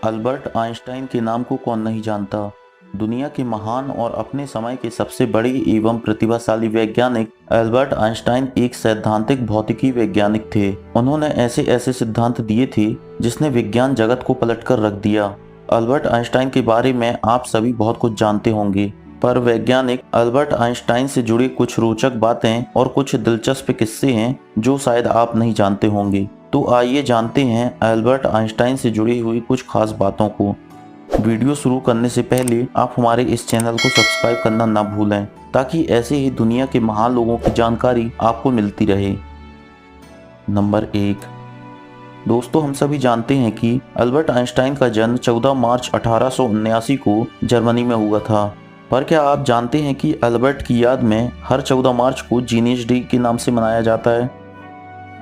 Albert Einstein के नाम को कौन नहीं जानता। दुनिया के महान और अपने समय के सबसे बड़े एवं प्रतिभाशाली वैज्ञानिक अल्बर्ट आइंस्टाइन एक सैद्धांतिक भौतिकी वैज्ञानिक थे। उन्होंने ऐसे ऐसे सिद्धांत दिए थे जिसने विज्ञान जगत को पलटकर रख दिया। अल्बर्ट आइंस्टाइन के बारे में आप सभी बहुत कुछ जानते होंगे, पर वैज्ञानिक अल्बर्ट आइंस्टाइन से जुड़ी कुछ रोचक बातें और कुछ दिलचस्प किस्से हैं जो शायद आप नहीं जानते होंगे। तो आइए जानते हैं अल्बर्ट आइंस्टाइन से जुड़ी हुई कुछ खास बातों को। वीडियो शुरू करने से पहले आप हमारे इस चैनल को सब्सक्राइब करना ना भूलें, ताकि ऐसे ही दुनिया के महान लोगों की जानकारी आपको मिलती रहे। नंबर 1। दोस्तों, हम सभी जानते हैं कि अल्बर्ट आइंस्टाइन का जन्म 14 मार्च 1879 को जर्मनी में हुआ था। पर क्या आप जानते हैं कि अल्बर्ट की याद में हर 14 मार्च को जीनियस डे के नाम से मनाया जाता है।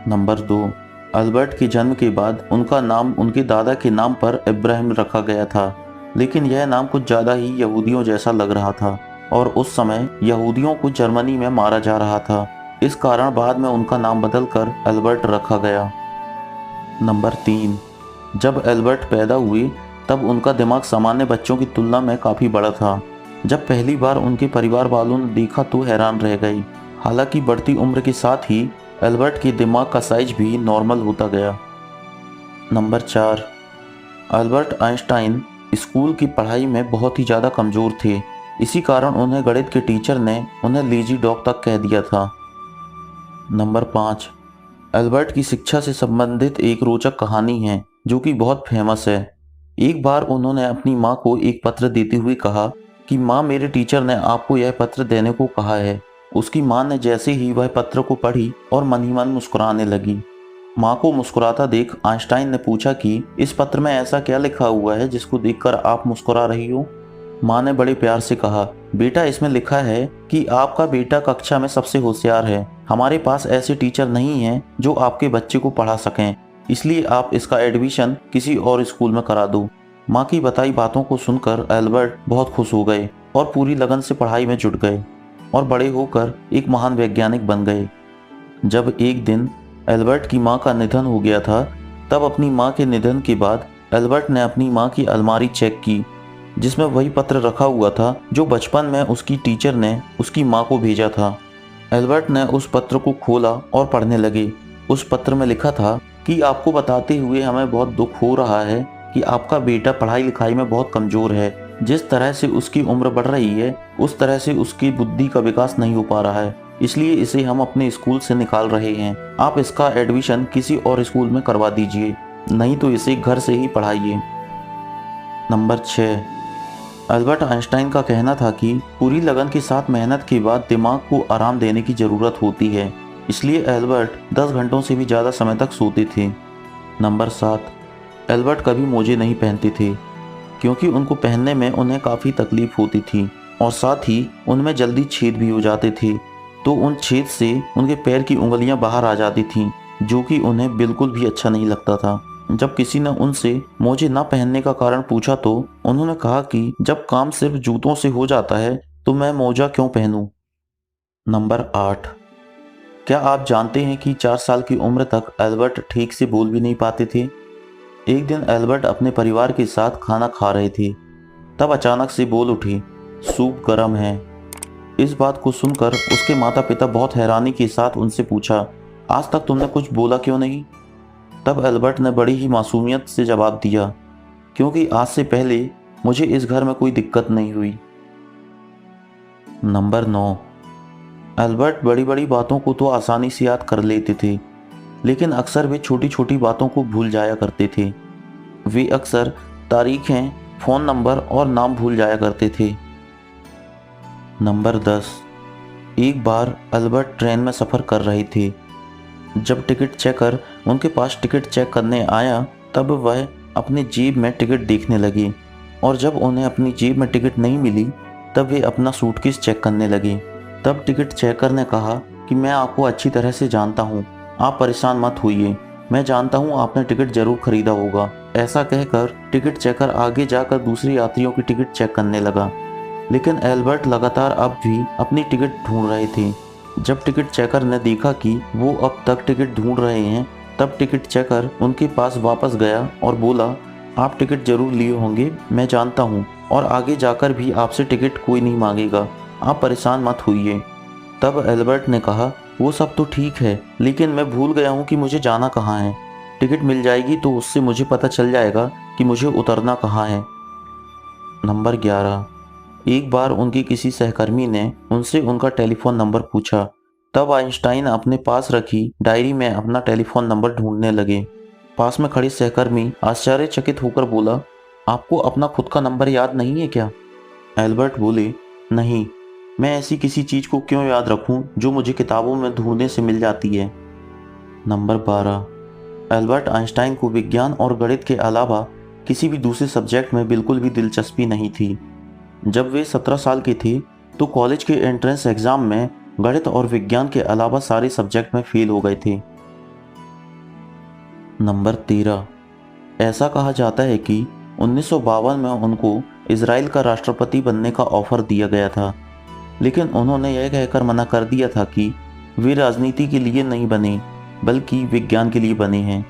नंबर 2। अल्बर्ट के जन्म के बाद उनका नाम उनके दादा के नाम पर इब्राहिम रखा गया था, लेकिन यह नाम कुछ ज़्यादा ही यहूदियों जैसा लग रहा था और उस समय यहूदियों को जर्मनी में मारा जा रहा था। इस कारण बाद में उनका नाम बदलकर अल्बर्ट रखा गया। नंबर 3। जब अल्बर्ट पैदा हुए तब उनका दिमाग सामान्य बच्चों की तुलना में काफ़ी बड़ा था। जब पहली बार उनके परिवार वालों ने देखा तो हैरान रह गए। हालांकि बढ़ती उम्र के साथ ही अल्बर्ट के दिमाग का साइज भी नॉर्मल होता गया। नंबर 4। अल्बर्ट आइंस्टाइन स्कूल की पढ़ाई में बहुत ही ज़्यादा कमज़ोर थे। इसी कारण उन्हें गणित के टीचर ने उन्हें लेजी डॉग तक कह दिया था। नंबर 5। अल्बर्ट की शिक्षा से संबंधित एक रोचक कहानी है जो कि बहुत फेमस है। एक बार उन्होंने अपनी माँ को एक पत्र देते हुए कहा कि माँ, मेरे टीचर ने आपको यह पत्र देने को कहा है। उसकी माँ ने जैसे ही वह पत्र को पढ़ी और मन ही मन मुस्कुराने लगी। माँ को मुस्कुराता देख आइंस्टाइन ने पूछा कि इस पत्र में ऐसा क्या लिखा हुआ है जिसको देखकर आप मुस्कुरा रही हो। माँ ने बड़े प्यार से कहा, बेटा, इसमें लिखा है कि आपका बेटा कक्षा में सबसे होशियार है। हमारे पास ऐसे टीचर नहीं हैं जो आपके बच्चे को पढ़ा सकें, इसलिए आप इसका एडमिशन किसी और स्कूल में करा दो। माँ की बताई बातों को सुनकर अल्बर्ट बहुत खुश हो गए और पूरी लगन से पढ़ाई में जुट गए और बड़े होकर एक महान वैज्ञानिक बन गए। जब एक दिन अल्बर्ट की माँ का निधन हो गया था, तब अपनी माँ के निधन के बाद अल्बर्ट ने अपनी माँ की अलमारी चेक की, जिसमें वही पत्र रखा हुआ था जो बचपन में उसकी टीचर ने उसकी माँ को भेजा था। अल्बर्ट ने उस पत्र को खोला और पढ़ने लगे। उस पत्र में लिखा था कि आपको बताते हुए हमें बहुत दुख हो रहा है कि आपका बेटा पढ़ाई लिखाई में बहुत कमज़ोर है। जिस तरह से उसकी उम्र बढ़ रही है उस तरह से उसकी बुद्धि का विकास नहीं हो पा रहा है, इसलिए इसे हम अपने स्कूल से निकाल रहे हैं। आप इसका एडमिशन किसी और स्कूल में करवा दीजिए, नहीं तो इसे घर से ही पढ़ाइए। नंबर 6। अल्बर्ट आइंस्टाइन का कहना था कि पूरी लगन के साथ मेहनत के बाद दिमाग को आराम देने की ज़रूरत होती है, इसलिए अल्बर्ट 10 घंटों से भी ज़्यादा समय तक सोते थे। नंबर 7। अल्बर्ट कभी मोजे नहीं पहनते थे क्योंकि उनको पहनने में उन्हें काफ़ी तकलीफ होती थी और साथ ही उनमें जल्दी छेद भी हो जाते थे, तो उन छेद से उनके पैर की उंगलियां बाहर आ जाती थीं, जो कि उन्हें बिल्कुल भी अच्छा नहीं लगता था। जब किसी ने उनसे मोजे न पहनने का कारण पूछा तो उन्होंने कहा कि जब काम सिर्फ जूतों से हो जाता है तो मैं मोजा क्यों पहनूं। नंबर 8। क्या आप जानते हैं कि 4 साल की उम्र तक अल्बर्ट ठीक से बोल भी नहीं पाते थे। एक दिन अल्बर्ट अपने परिवार के साथ खाना खा रहे थे, तब अचानक से बोल उठे, सूप गर्म है। इस बात को सुनकर उसके माता पिता बहुत हैरानी के साथ उनसे पूछा, आज तक तुमने कुछ बोला क्यों नहीं। तब अल्बर्ट ने बड़ी ही मासूमियत से जवाब दिया, क्योंकि आज से पहले मुझे इस घर में कोई दिक्कत नहीं हुई। नंबर 9। अल्बर्ट बड़ी बड़ी बातों को तो आसानी से याद कर लेते थे, लेकिन अक्सर वे छोटी छोटी बातों को भूल जाया करते थे। वे अक्सर तारीखें, फ़ोन नंबर और नाम भूल जाया करते थे। नंबर 10। एक बार अल्बर्ट ट्रेन में सफ़र कर रहे थे। जब टिकट चेकर उनके पास टिकट चेक करने आया तब वह अपनी जेब में टिकट देखने लगे, और जब उन्हें अपनी जेब में टिकट नहीं मिली तब वे अपना सूटकेस चेक करने लगे। तब टिकट चेकर ने कहा कि मैं आपको अच्छी तरह से जानता हूँ, आप परेशान मत होइए, मैं जानता हूँ आपने टिकट जरूर खरीदा होगा। ऐसा कहकर टिकट चेकर आगे जाकर दूसरे यात्रियों की टिकट चेक करने लगा, लेकिन अल्बर्ट लगातार अब भी अपनी टिकट ढूंढ रहे थे। जब टिकट चेकर ने देखा कि वो अब तक टिकट ढूंढ रहे हैं, तब टिकट चेकर उनके पास वापस गया और बोला, आप टिकट जरूर लिए होंगे, मैं जानता हूँ, और आगे जाकर भी आपसे टिकट कोई नहीं मांगेगा, आप परेशान मत होइए। तब एल्बर्ट ने कहा, वो सब तो ठीक है, लेकिन मैं भूल गया हूँ कि मुझे जाना कहाँ है। टिकट मिल जाएगी तो उससे मुझे पता चल जाएगा कि मुझे उतरना कहाँ है। नंबर 11। एक बार उनके किसी सहकर्मी ने उनसे उनका टेलीफोन नंबर पूछा। तब आइंस्टाइन अपने पास रखी डायरी में अपना टेलीफोन नंबर ढूंढने लगे। पास में खड़े सहकर्मी आश्चर्यचकित होकर बोला, आपको अपना खुद का नंबर याद नहीं है क्या? एल्बर्ट बोले, नहीं, मैं ऐसी किसी चीज़ को क्यों याद रखूं जो मुझे किताबों में ढूंढने से मिल जाती है। नंबर 12। एल्बर्ट आइंस्टाइन को विज्ञान और गणित के अलावा किसी भी दूसरे सब्जेक्ट में बिल्कुल भी दिलचस्पी नहीं थी। जब वे 17 साल के थे तो कॉलेज के एंट्रेंस एग्ज़ाम में गणित और विज्ञान के अलावा सारे सब्जेक्ट में फेल हो गए थे। नंबर 13। ऐसा कहा जाता है कि 1952 में उनको इजराइल का राष्ट्रपति बनने का ऑफर दिया गया था, लेकिन उन्होंने यह कहकर मना कर दिया था कि वे राजनीति के लिए नहीं बने बल्कि विज्ञान के लिए बने हैं।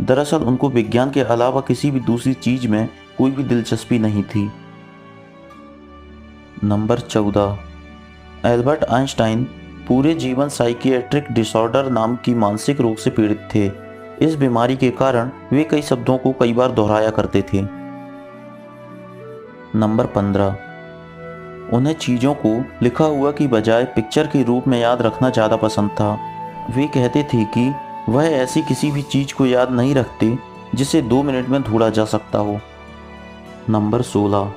दरअसल उनको विज्ञान के अलावा किसी भी दूसरी चीज में कोई भी दिलचस्पी नहीं थी। नंबर 14। एल्बर्ट आइंस्टाइन पूरे जीवन साइकियाट्रिक डिसऑर्डर नाम की मानसिक रोग से पीड़ित थे। इस बीमारी के कारण वे कई शब्दों को कई बार दोहराया करते थे। नंबर 15। उन्हें चीज़ों को लिखा हुआ की बजाय पिक्चर के रूप में याद रखना ज़्यादा पसंद था। वे कहते थे कि वह ऐसी किसी भी चीज़ को याद नहीं रखते जिसे 2 मिनट में ढूंढा जा सकता हो। नंबर 16।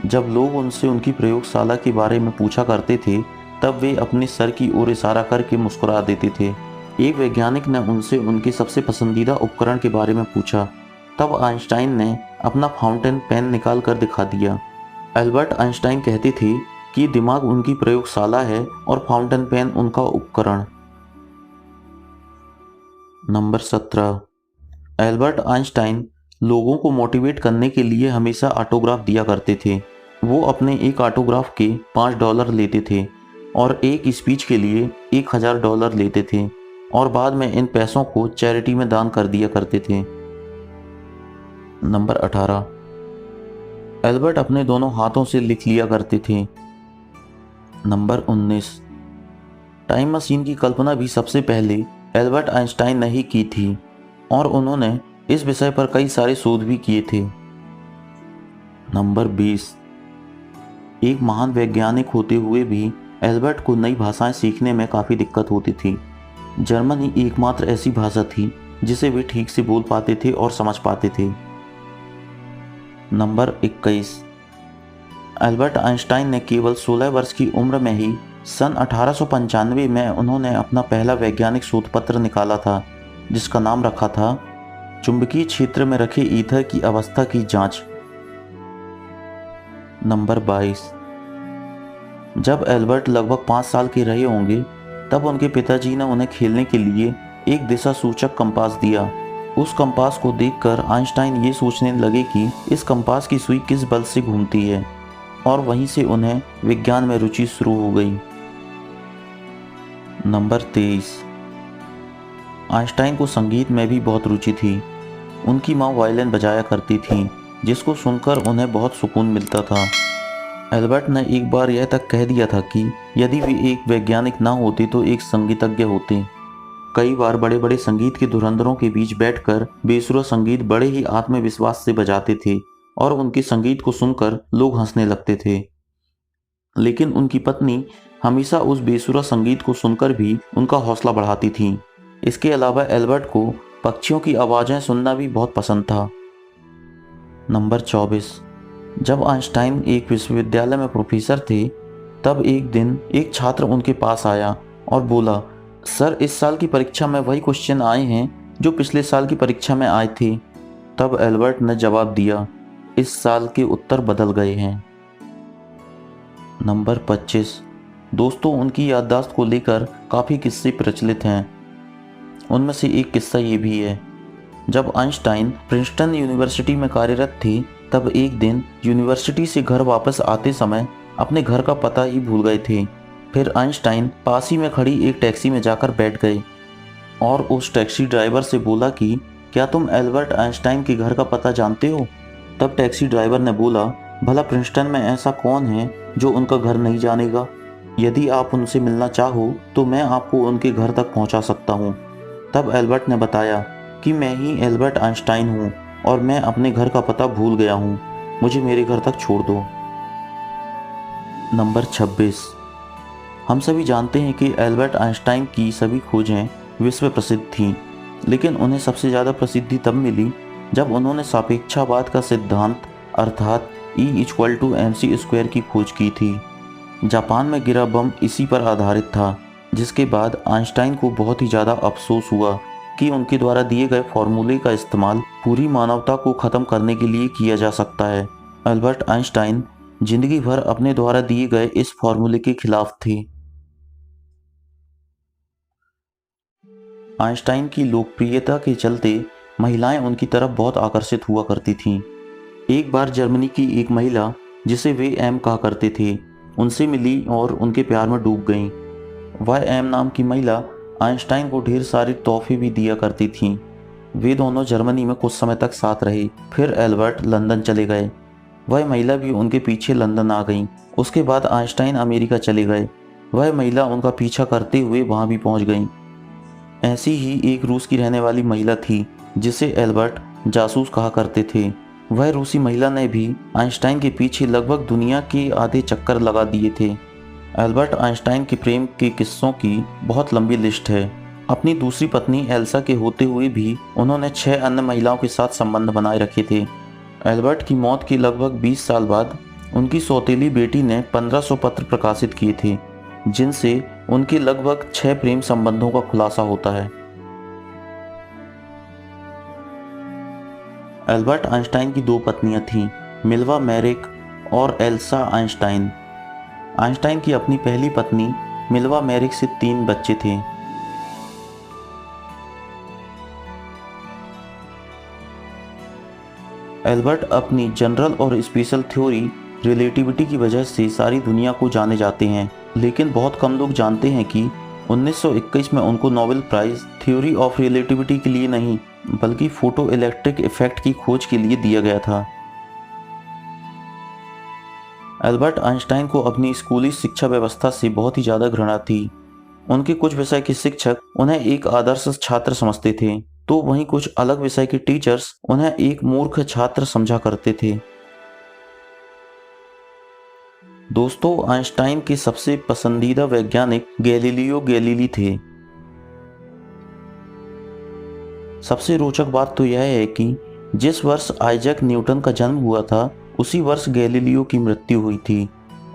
जब लोग उनसे उनकी प्रयोगशाला के बारे में पूछा करते थे तब वे अपने सर की ओर इशारा करके मुस्कुरा देते थे। एक वैज्ञानिक ने उनसे उनके सबसे पसंदीदा उपकरण के बारे में पूछा। तब आइंस्टाइन ने अपना फाउंटेन पेन निकाल कर दिखा दिया। एल्बर्ट आइंस्टाइन कहते थे कि दिमाग उनकी प्रयोगशाला है और फाउंटेन पेन उनका उपकरण। नंबर 17। एल्बर्ट आइंस्टाइन लोगों को मोटिवेट करने के लिए हमेशा ऑटोग्राफ दिया करते थे। वो अपने एक ऑटोग्राफ के $5 लेते थे और एक स्पीच के लिए $1000 लेते थे और बाद में इन पैसों को चैरिटी में दान कर दिया करते थे। नंबर 18। एल्बर्ट अपने दोनों हाथों से लिख लिया करते थे। नंबर 19। टाइम मशीन की कल्पना भी सबसे पहले एल्बर्ट आइंस्टाइन ने ही की थी और उन्होंने इस विषय पर कई सारे शोध भी किए थे। नंबर 20। एक महान वैज्ञानिक होते हुए भी एल्बर्ट को नई भाषाएं सीखने में काफ़ी दिक्कत होती थी। जर्मन ही एकमात्र ऐसी भाषा थी जिसे वे ठीक से बोल पाते थे और समझ पाते थे। नंबर 21। एल्बर्ट आइंस्टाइन ने केवल 16 वर्ष की उम्र में ही सन 1895 में उन्होंने अपना पहला वैज्ञानिक शोध पत्र निकाला था, जिसका नाम रखा था चुंबकीय क्षेत्र में रखे ईथर की अवस्था की जांच। नंबर 22। जब एल्बर्ट लगभग 5 साल के रहे होंगे तब उनके पिताजी ने उन्हें खेलने के लिए एक दिशा सूचक कंपास दिया। उस कंपास को देखकर आइंस्टाइन ये सोचने लगे कि इस कंपास की सुई किस बल से घूमती है और वहीं से उन्हें विज्ञान में रुचि शुरू हो गई। नंबर 23। आइंस्टाइन को संगीत में भी बहुत रुचि थी। उनकी माँ वायलिन बजाया करती थी, जिसको सुनकर उन्हें बहुत सुकून मिलता था। एल्बर्ट ने एक बार यह तक कह दिया था कि यदि वे एक वैज्ञानिक ना होते तो एक संगीतज्ञ होते। कई बार बड़े बड़े संगीत के धुरंधरों के बीच बैठकर बेसुरा संगीत बड़े ही आत्मविश्वास से बजाते थे और उनके संगीत को सुनकर लोग हंसने लगते थे। लेकिन उनकी पत्नी हमेशा उस बेसुरा संगीत को सुनकर भी उनका हौसला बढ़ाती थी। इसके अलावा एल्बर्ट को पक्षियों की आवाज़ें सुनना भी बहुत पसंद था। नंबर 24। जब आइंस्टाइन एक विश्वविद्यालय में प्रोफेसर थे तब एक दिन एक छात्र उनके पास आया और बोला, सर, इस साल की परीक्षा में वही क्वेश्चन आए हैं जो पिछले साल की परीक्षा में आए थे। तब एल्बर्ट ने जवाब दिया, इस साल के उत्तर बदल गए हैं। नंबर 25। दोस्तों, उनकी याददाश्त को लेकर काफ़ी किस्से प्रचलित हैं। उनमें से एक किस्सा ये भी है। जब आइंस्टाइन प्रिंसटन यूनिवर्सिटी में कार्यरत थे तब एक दिन यूनिवर्सिटी से घर वापस आते समय अपने घर का पता ही भूल गए थे। फिर आइंस्टाइन पास ही में खड़ी एक टैक्सी में जाकर बैठ गए और उस टैक्सी ड्राइवर से बोला कि क्या तुम एल्बर्ट आइंस्टाइन के घर का पता जानते हो? तब टैक्सी ड्राइवर ने बोला, भला प्रिंसटन में ऐसा कौन है जो उनका घर नहीं जानेगा? यदि आप उनसे मिलना चाहो तो मैं आपको उनके घर तक पहुंचा सकता हूं। तब एल्बर्ट ने बताया कि मैं ही एल्बर्ट आइंस्टाइन हूं और मैं अपने घर का पता भूल गया हूं, मुझे मेरे घर तक छोड़ दो। नंबर 26। हम सभी जानते हैं कि एल्बर्ट आइंस्टाइन की सभी खोजें विश्व प्रसिद्ध थीं, लेकिन उन्हें सबसे ज़्यादा प्रसिद्धि तब मिली जब उन्होंने सापेक्षतावाद का सिद्धांत अर्थात E=mc² की खोज की थी। जापान में गिरा बम इसी पर आधारित था, जिसके बाद आइंस्टाइन को बहुत ही ज़्यादा अफसोस हुआ कि उनके द्वारा दिए गए फॉर्मूले का इस्तेमाल पूरी मानवता को ख़त्म करने के लिए किया जा सकता है। एल्बर्ट आइंस्टाइन जिंदगी भर अपने द्वारा दिए गए इस फॉर्मूले के खिलाफ थे। आइंस्टाइन की लोकप्रियता के चलते महिलाएं उनकी तरफ बहुत आकर्षित हुआ करती थीं। एक बार जर्मनी की एक महिला, जिसे वे एम कहा करते थे, उनसे मिली और उनके प्यार में डूब गईं। वह एम नाम की महिला आइंस्टाइन को ढेर सारे तोहफे भी दिया करती थीं। वे दोनों जर्मनी में कुछ समय तक साथ रहे। फिर एल्बर्ट लंदन चले गए। वह महिला भी उनके पीछे लंदन आ गई। उसके बाद आइंस्टाइन अमेरिका चले गए। वह महिला उनका पीछा करते हुए वहां भी पहुंच गई। ऐसी ही एक रूस की रहने वाली महिला थी जिसे एल्बर्ट जासूस कहा करते थे। वह रूसी महिला ने भी आइंस्टाइन के पीछे लगभग दुनिया के आधे चक्कर लगा दिए थे। एल्बर्ट आइंस्टाइन के प्रेम के किस्सों की बहुत लंबी लिस्ट है। अपनी दूसरी पत्नी एल्सा के होते हुए भी उन्होंने 6 अन्य महिलाओं के साथ संबंध बनाए रखे थे। एल्बर्ट की मौत के लगभग 20 साल बाद उनकी सौतेली बेटी ने 1500 पत्र प्रकाशित किए थे, जिनसे उनके लगभग 6 प्रेम संबंधों का खुलासा होता है। एल्बर्ट आइंस्टाइन की 2 पत्नियां थीं, मिल्वा मैरिक और एल्सा आइंस्टाइन। आइंस्टाइन की अपनी पहली पत्नी मिल्वा मैरिक से 3 बच्चे थे। एल्बर्ट अपनी जनरल और स्पेशल थ्योरी रिलेटिविटी की वजह से सारी दुनिया को जाने जाते हैं, लेकिन बहुत कम लोग जानते हैं कि 1921 में उनको Nobel prize theory of relativity के लिए नहीं, बल्कि फोटो इलेक्ट्रिक इफेक्ट की खोज के लिए दिया गया था। एल्बर्ट आइंस्टाइन को अपनी स्कूली शिक्षा व्यवस्था से बहुत ही ज़्यादा घृणा थी। उनके कुछ विषय के शिक्षक उन्हें एक आदर्श छात्र समझते थे, तो वहीं कुछ अलग विषय के टीचर्स उन्हें एक मूर्ख छात्र समझा करते थे। दोस्तों, आइंस्टाइन के सबसे पसंदीदा वैज्ञानिक गैलीलियो गैलीली थे। सबसे रोचक बात तो यह है कि जिस वर्ष आइजैक न्यूटन का जन्म हुआ था, उसी वर्ष गैलीलियो की मृत्यु हुई थी,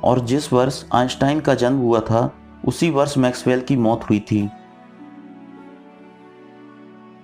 और जिस वर्ष आइंस्टाइन का जन्म हुआ था, उसी वर्ष मैक्सवेल की मौत हुई थी।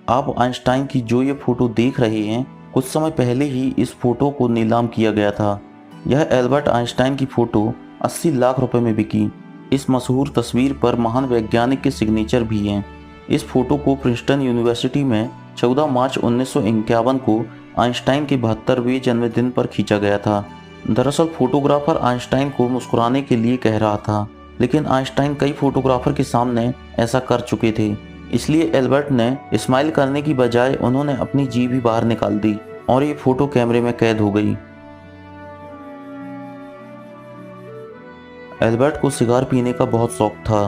आप आइंस्टाइन की जो ये फोटो देख रहे हैं, कुछ समय पहले ही इस फोटो को नीलाम किया गया था। यह एल्बर्ट आइंस्टाइन की फोटो 80 लाख रुपए में बिकी। इस मशहूर तस्वीर पर महान वैज्ञानिक के सिग्नेचर भी हैं। इस फोटो को प्रिंसटन यूनिवर्सिटी में 14 मार्च 1951 को आइंस्टाइन के 72वें जन्मदिन पर खींचा गया था। दरअसल फोटोग्राफर आइंस्टाइन को मुस्कुराने के लिए कह रहा था, लेकिन आइंस्टाइन कई फोटोग्राफर के सामने ऐसा कर चुके थे, इसलिए एल्बर्ट ने स्माइल करने की बजाय उन्होंने अपनी जीभ ही बाहर निकाल दी और ये फोटो कैमरे में कैद हो गई। एल्बर्ट को सिगार पीने का बहुत शौक था।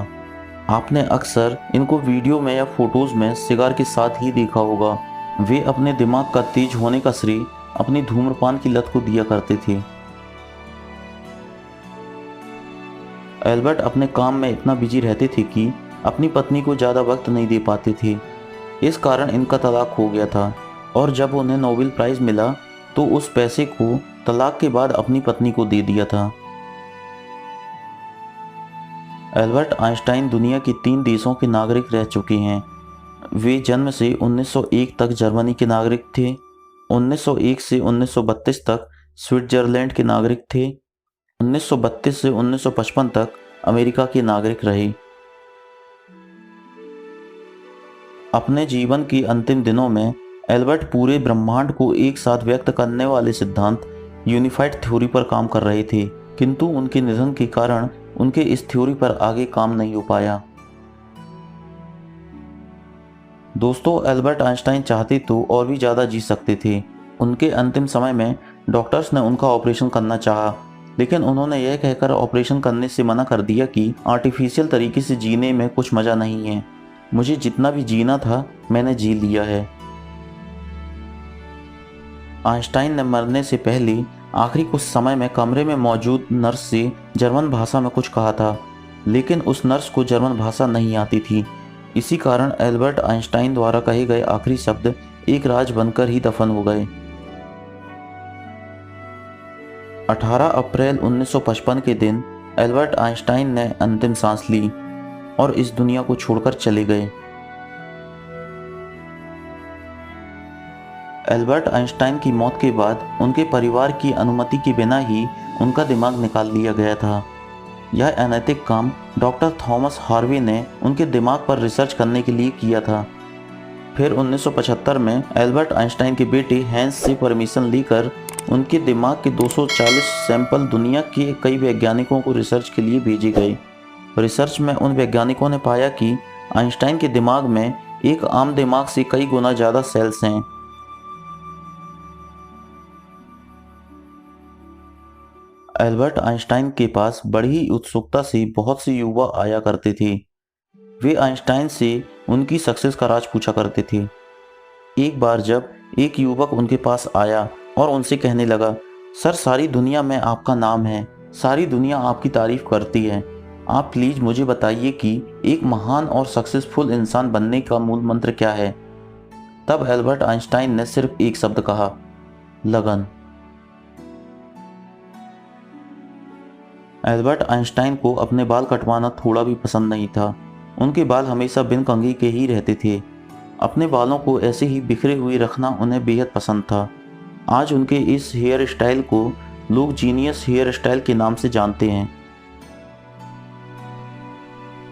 आपने अक्सर इनको वीडियो में या फोटोज में सिगार के साथ ही देखा होगा। वे अपने दिमाग का तेज होने का श्रेय अपनी धूम्रपान की लत को दिया करते थे। एल्बर्ट अपने काम में इतना बिजी रहते थे कि अपनी पत्नी को ज़्यादा वक्त नहीं दे पाते थे। इस कारण इनका तलाक हो गया था, और जब उन्हें नोबेल प्राइज़ मिला तो उस पैसे को तलाक के बाद अपनी पत्नी को दे दिया था। एल्बर्ट आइंस्टाइन दुनिया के 3 देशों के नागरिक रह चुके हैं। वे जन्म से 1901 तक जर्मनी के नागरिक थे, 1901 से 1932 तक स्विट्जरलैंड के नागरिक थे, 1932 से 1955 तक अमेरिका के नागरिक रहे। अपने जीवन के अंतिम दिनों में एल्बर्ट पूरे ब्रह्मांड को एक साथ व्यक्त करने वाले सिद्धांत यूनिफाइड थ्योरी पर काम कर रहे थे, किंतु उनके निधन के कारण उनके इस थ्योरी पर आगे काम नहीं हो पाया। दोस्तों, एल्बर्ट आइंस्टाइन चाहते तो और भी ज़्यादा जी सकते थे। उनके अंतिम समय में डॉक्टर्स ने उनका ऑपरेशन करना चाहा, लेकिन उन्होंने यह कहकर ऑपरेशन करने से मना कर दिया कि आर्टिफिशियल तरीके से जीने में कुछ मज़ा नहीं है। मुझे जितना भी जीना था मैंने जी लिया है। आइंस्टाइन ने मरने से पहले आखिरी कुछ समय में कमरे में मौजूद नर्स से जर्मन भाषा में कुछ कहा था, लेकिन उस नर्स को जर्मन भाषा नहीं आती थी। इसी कारण एल्बर्ट आइंस्टाइन द्वारा कहे गए आखिरी शब्द एक राज बनकर ही दफन हो गए। 18 अप्रैल 1955 के दिन एल्बर्ट आइंस्टाइन ने अंतिम सांस ली और इस दुनिया को छोड़कर चले गए। एल्बर्ट आइंस्टाइन की मौत के बाद उनके परिवार की अनुमति के बिना ही उनका दिमाग निकाल लिया गया था। यह अनैतिक काम डॉक्टर थॉमस हार्वे ने उनके दिमाग पर रिसर्च करने के लिए किया था। फिर 1975 में एल्बर्ट आइंस्टाइन के बेटे हैंस से परमिशन लेकर उनके दिमाग के 240 सैंपल दुनिया के कई वैज्ञानिकों को रिसर्च के लिए भेजे गए। रिसर्च में उन वैज्ञानिकों ने पाया कि आइंस्टाइन के दिमाग में एक आम दिमाग से कई गुना ज़्यादा सेल्स हैं। एल्बर्ट आइंस्टाइन के पास बड़ी उत्सुकता से बहुत से युवा आया करते थे। वे आइंस्टाइन से उनकी सक्सेस का राज पूछा करते थे। एक बार जब एक युवक उनके पास आया और उनसे कहने लगा, सर, सारी दुनिया में आपका नाम है, सारी दुनिया आपकी तारीफ करती है। आप प्लीज़ मुझे बताइए कि एक महान और सक्सेसफुल इंसान बनने का मूल मंत्र क्या है। तब एल्बर्ट आइंस्टाइन ने सिर्फ एक शब्द कहा, लगन। एल्बर्ट आइंस्टाइन को अपने बाल कटवाना थोड़ा भी पसंद नहीं था। उनके बाल हमेशा बिन कंघी के ही रहते थे। अपने बालों को ऐसे ही बिखरे हुए रखना उन्हें बेहद पसंद था। आज उनके इस हेयर स्टाइल को लोग जीनियस हेयर स्टाइल के नाम से जानते हैं।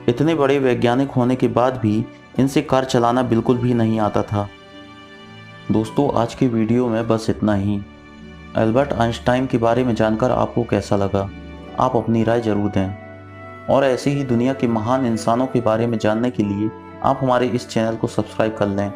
इतने बड़े वैज्ञानिक होने के बाद भी इनसे कार चलाना बिल्कुल भी नहीं आता था। दोस्तों, आज के वीडियो में बस इतना ही। एल्बर्ट आइंस्टाइन के बारे में जानकर आपको कैसा लगा? आप अपनी राय जरूर दें। और ऐसे ही दुनिया के महान इंसानों के बारे में जानने के लिए आप हमारे इस चैनल को सब्सक्राइब कर लें